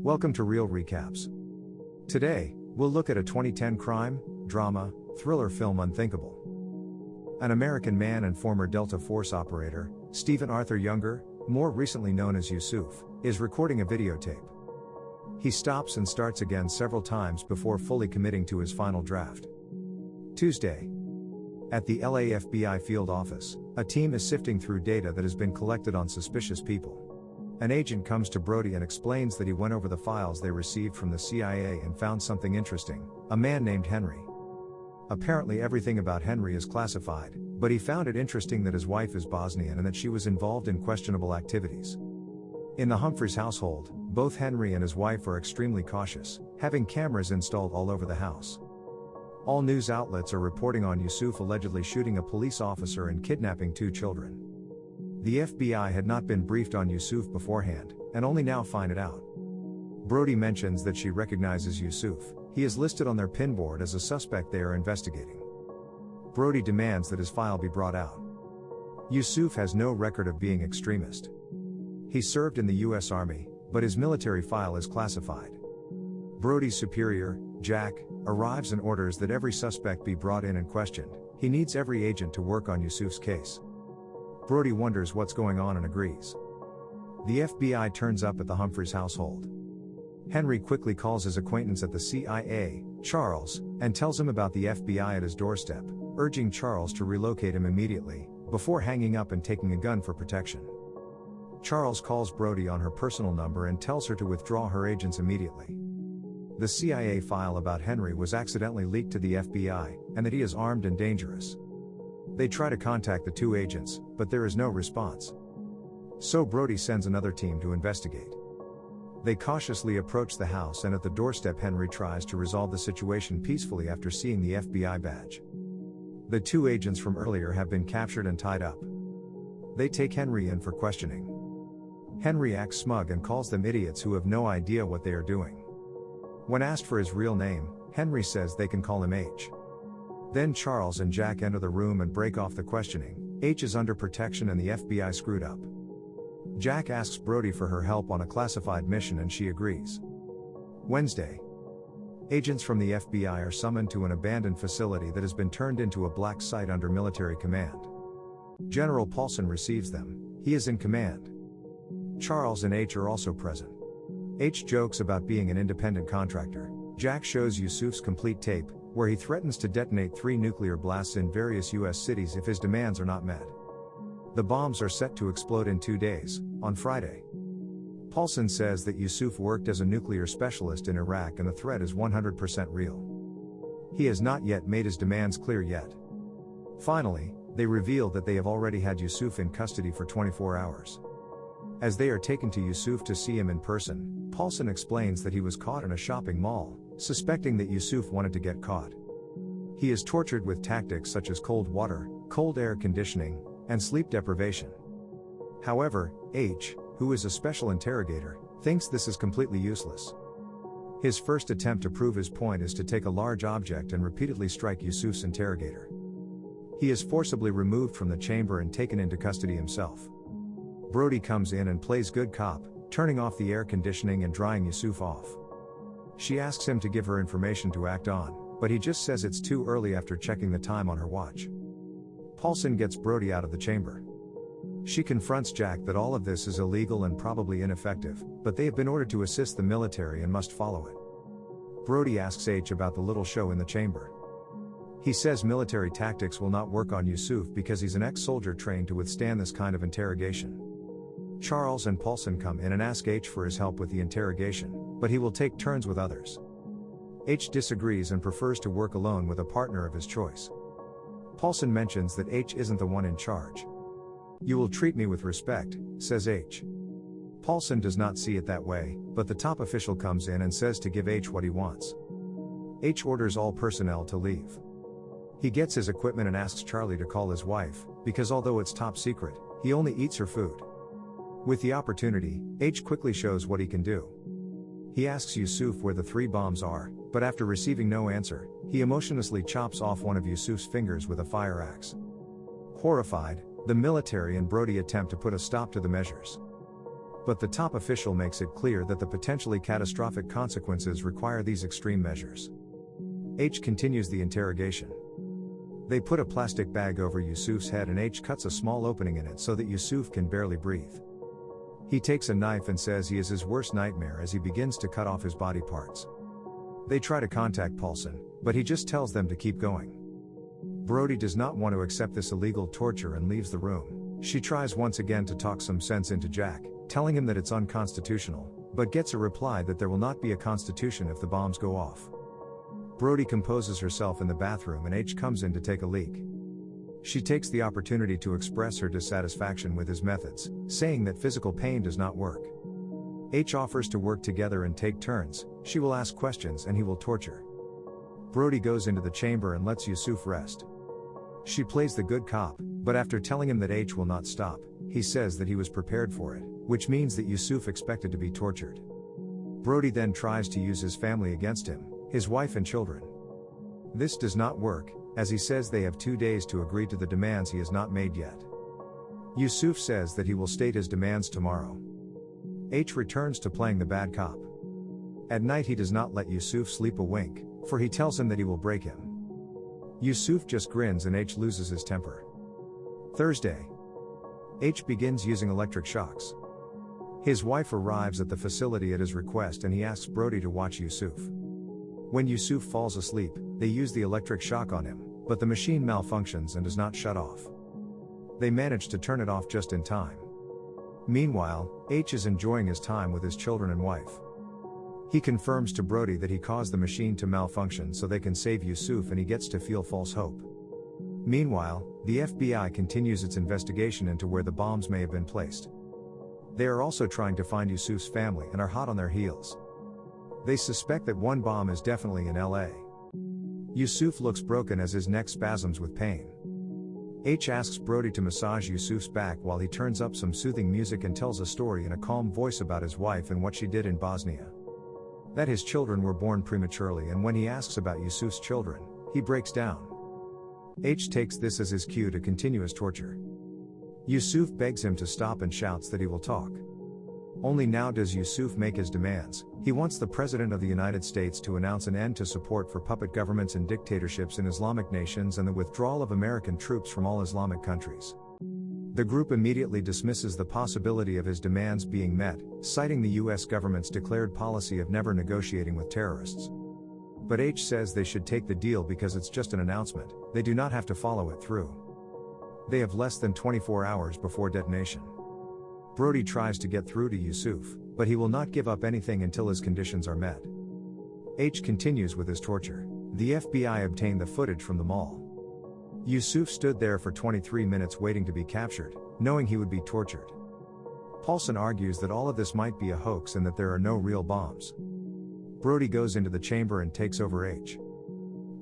Welcome to Real Recaps. Today, we'll look at a 2010 crime, drama, thriller film Unthinkable. An American man and former Delta Force operator, Stephen Arthur Younger, more recently known as Yusuf, is recording a videotape. He stops and starts again several times before fully committing to his final draft. Tuesday. At the LA FBI field office, a team is sifting through data that has been collected on suspicious people. An agent comes to Brody and explains that he went over the files they received from the CIA and found something interesting: a man named Henry. Apparently everything about Henry is classified, but he found it interesting that his wife is Bosnian and that she was involved in questionable activities. In the Humphreys household, both Henry and his wife are extremely cautious, having cameras installed all over the house. All news outlets are reporting on Yusuf allegedly shooting a police officer and kidnapping 2 children. The FBI had not been briefed on Yusuf beforehand, and only now find it out. Brody mentions that she recognizes Yusuf. He is listed on their pinboard as a suspect they are investigating. Brody demands that his file be brought out. Yusuf has no record of being extremist. He served in the U.S. Army, but his military file is classified. Brody's superior, Jack, arrives and orders that every suspect be brought in and questioned. He needs every agent to work on Yusuf's case. Brody wonders what's going on and agrees. The FBI turns up at the Humphreys household. Henry quickly calls his acquaintance at the CIA, Charles, and tells him about the FBI at his doorstep, urging Charles to relocate him immediately, before hanging up and taking a gun for protection. Charles calls Brody on her personal number and tells her to withdraw her agents immediately. The CIA file about Henry was accidentally leaked to the FBI, and that he is armed and dangerous. They try to contact the 2 agents, but there is no response. So Brody sends another team to investigate. They cautiously approach the house, and at the doorstep Henry tries to resolve the situation peacefully after seeing the FBI badge. The 2 agents from earlier have been captured and tied up. They take Henry in for questioning. Henry acts smug and calls them idiots who have no idea what they are doing. When asked for his real name, Henry says they can call him H. Then Charles and Jack enter the room and break off the questioning. H is under protection and the FBI screwed up. Jack asks Brody for her help on a classified mission and she agrees. Wednesday. Agents from the FBI are summoned to an abandoned facility that has been turned into a black site under military command. General Paulson receives them. He is in command. Charles and H are also present. H jokes about being an independent contractor. Jack shows Yusuf's complete tape, where he threatens to detonate 3 nuclear blasts in various U.S. cities if his demands are not met. The bombs are set to explode in 2 days, on Friday. Paulson says that Yusuf worked as a nuclear specialist in Iraq and the threat is 100% real. He has not yet made his demands clear yet. Finally, they reveal that they have already had Yusuf in custody for 24 hours. As they are taken to Yusuf to see him in person, Paulson explains that he was caught in a shopping mall, suspecting that Yusuf wanted to get caught. He is tortured with tactics such as cold water, cold air conditioning, and sleep deprivation. However, H, who is a special interrogator, thinks this is completely useless. His first attempt to prove his point is to take a large object and repeatedly strike Yusuf's interrogator. He is forcibly removed from the chamber and taken into custody himself. Brody comes in and plays good cop, turning off the air conditioning and drying Yusuf off. She asks him to give her information to act on, but he just says it's too early after checking the time on her watch. Paulson gets Brody out of the chamber. She confronts Jack that all of this is illegal and probably ineffective, but they have been ordered to assist the military and must follow it. Brody asks H about the little show in the chamber. He says military tactics will not work on Yusuf because he's an ex-soldier trained to withstand this kind of interrogation. Charles and Paulson come in and ask H for his help with the interrogation, but he will take turns with others. H disagrees and prefers to work alone with a partner of his choice. Paulson mentions that H isn't the one in charge. "You will treat me with respect," says H. Paulson does not see it that way, but the top official comes in and says to give H what he wants. H orders all personnel to leave. He gets his equipment and asks Charlie to call his wife, because although it's top secret, he only eats her food. With the opportunity, H quickly shows what he can do. He asks Yusuf where the 3 bombs are, but after receiving no answer, he emotionlessly chops off one of Yusuf's fingers with a fire axe. Horrified, the military and Brody attempt to put a stop to the measures. But the top official makes it clear that the potentially catastrophic consequences require these extreme measures. H continues the interrogation. They put a plastic bag over Yusuf's head and H cuts a small opening in it so that Yusuf can barely breathe. He takes a knife and says he is his worst nightmare as he begins to cut off his body parts. They try to contact Paulson, but he just tells them to keep going. Brody does not want to accept this illegal torture and leaves the room. She tries once again to talk some sense into Jack, telling him that it's unconstitutional, but gets a reply that there will not be a constitution if the bombs go off. Brody composes herself in the bathroom and H comes in to take a leak. She takes the opportunity to express her dissatisfaction with his methods, saying that physical pain does not work. H offers to work together and take turns. She will ask questions and he will torture. Brody goes into the chamber and lets Yusuf rest. She plays the good cop, but after telling him that H will not stop, he says that he was prepared for it, which means that Yusuf expected to be tortured. Brody then tries to use his family against him, his wife and children. This does not work, as he says they have 2 days to agree to the demands he has not made yet. Yusuf says that he will state his demands tomorrow. H returns to playing the bad cop. At night he does not let Yusuf sleep a wink, for he tells him that he will break him. Yusuf just grins and H loses his temper. Thursday. H begins using electric shocks. His wife arrives at the facility at his request and he asks Brody to watch Yusuf. When Yusuf falls asleep, they use the electric shock on him, but the machine malfunctions and does not shut off. They manage to turn it off just in time. Meanwhile, H is enjoying his time with his children and wife. He confirms to Brody that he caused the machine to malfunction so they can save Yusuf and he gets to feel false hope. Meanwhile, the FBI continues its investigation into where the bombs may have been placed. They are also trying to find Yusuf's family and are hot on their heels. They suspect that one bomb is definitely in LA. Yusuf looks broken as his neck spasms with pain. H asks Brody to massage Yusuf's back while he turns up some soothing music and tells a story in a calm voice about his wife and what she did in Bosnia. That his children were born prematurely, and when he asks about Yusuf's children, he breaks down. H takes this as his cue to continue his torture. Yusuf begs him to stop and shouts that he will talk. Only now does Yusuf make his demands. He wants the President of the United States to announce an end to support for puppet governments and dictatorships in Islamic nations and the withdrawal of American troops from all Islamic countries. The group immediately dismisses the possibility of his demands being met, citing the US government's declared policy of never negotiating with terrorists. But H says they should take the deal because it's just an announcement, they do not have to follow it through. They have less than 24 hours before detonation. Brody tries to get through to Yusuf, but he will not give up anything until his conditions are met. H continues with his torture. The FBI obtained the footage from the mall. Yusuf stood there for 23 minutes waiting to be captured, knowing he would be tortured. Paulson argues that all of this might be a hoax and that there are no real bombs. Brody goes into the chamber and takes over H.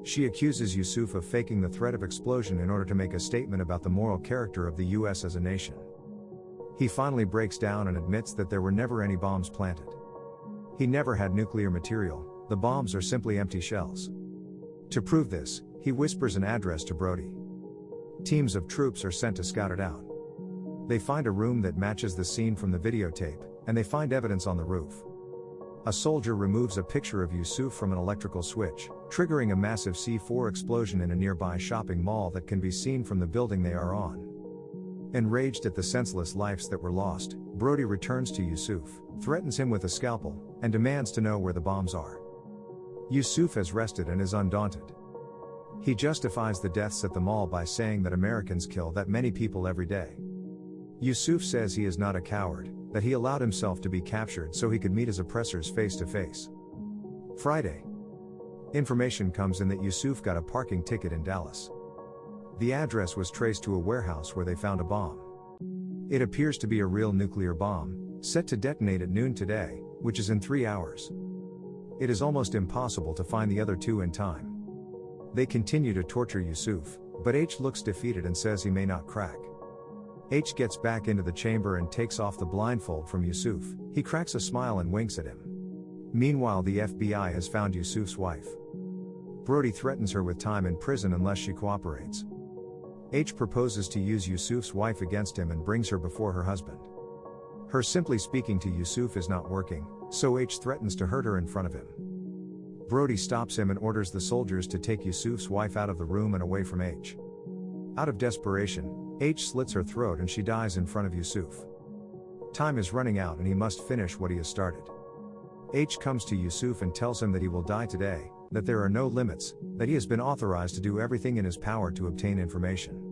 She accuses Yusuf of faking the threat of explosion in order to make a statement about the moral character of the US as a nation. He finally breaks down and admits that there were never any bombs planted. He never had nuclear material, the bombs are simply empty shells. To prove this, he whispers an address to Brody. Teams of troops are sent to scout it out. They find a room that matches the scene from the videotape, and they find evidence on the roof. A soldier removes a picture of Yusuf from an electrical switch, triggering a massive C4 explosion in a nearby shopping mall that can be seen from the building they are on. Enraged at the senseless lives that were lost, Brody returns to Yusuf, threatens him with a scalpel, and demands to know where the bombs are. Yusuf has rested and is undaunted. He justifies the deaths at the mall by saying that Americans kill that many people every day. Yusuf says he is not a coward, that he allowed himself to be captured so he could meet his oppressors face to face. Friday. Information comes in that Yusuf got a parking ticket in Dallas. The address was traced to a warehouse where they found a bomb. It appears to be a real nuclear bomb, set to detonate at noon today, which is in 3 hours. It is almost impossible to find the other two in time. They continue to torture Yusuf, but H looks defeated and says he may not crack. H gets back into the chamber and takes off the blindfold from Yusuf. He cracks a smile and winks at him. Meanwhile, the FBI has found Yusuf's wife. Brody threatens her with time in prison unless she cooperates. H proposes to use Yusuf's wife against him and brings her before her husband. Her simply speaking to Yusuf is not working, so H threatens to hurt her in front of him. Brody stops him and orders the soldiers to take Yusuf's wife out of the room and away from H. Out of desperation, H slits her throat and she dies in front of Yusuf. Time is running out and he must finish what he has started. H comes to Yusuf and tells him that he will die today, that there are no limits, that he has been authorized to do everything in his power to obtain information.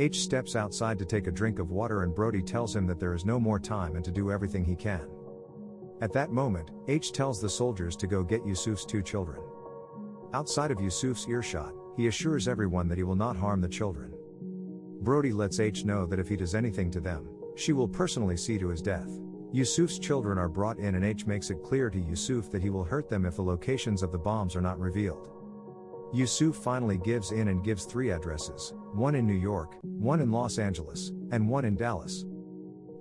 H steps outside to take a drink of water and Brody tells him that there is no more time and to do everything he can. At that moment, H tells the soldiers to go get Yusuf's 2 children. Outside of Yusuf's earshot, he assures everyone that he will not harm the children. Brody lets H know that if he does anything to them, she will personally see to his death. Yusuf's children are brought in and H makes it clear to Yusuf that he will hurt them if the locations of the bombs are not revealed. Yusuf finally gives in and gives 3 addresses, one in New York, one in Los Angeles, and one in Dallas.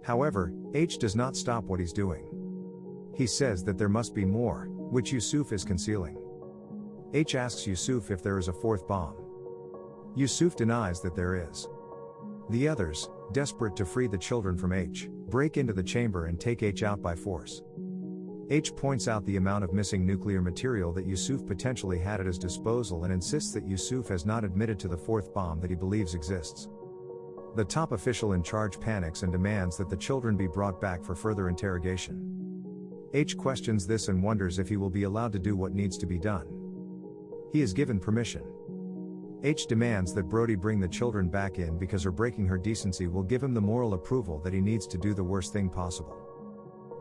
However, H does not stop what he's doing. He says that there must be more, which Yusuf is concealing. H asks Yusuf if there is a 4th bomb. Yusuf denies that there is. The others, desperate to free the children from H, break into the chamber and take H out by force. H points out the amount of missing nuclear material that Yusuf potentially had at his disposal and insists that Yusuf has not admitted to the 4th bomb that he believes exists. The top official in charge panics and demands that the children be brought back for further interrogation. H questions this and wonders if he will be allowed to do what needs to be done. He is given permission. H demands that Brody bring the children back in because her breaking her decency will give him the moral approval that he needs to do the worst thing possible.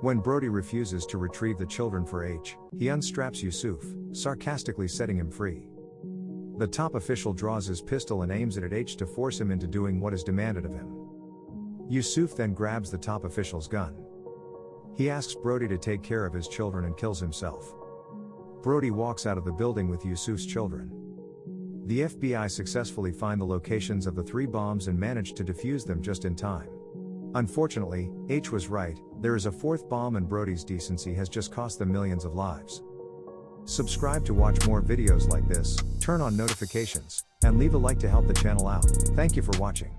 When Brody refuses to retrieve the children for H, he unstraps Yusuf, sarcastically setting him free. The top official draws his pistol and aims it at H to force him into doing what is demanded of him. Yusuf then grabs the top official's gun. He asks Brody to take care of his children and kills himself. Brody walks out of the building with Yusuf's children. The FBI successfully find the locations of the 3 bombs and manage to defuse them just in time. Unfortunately, H was right, there is a 4th bomb and Brody's decency has just cost them millions of lives. Subscribe to watch more videos like this, turn on notifications, and leave a like to help the channel out. Thank you for watching.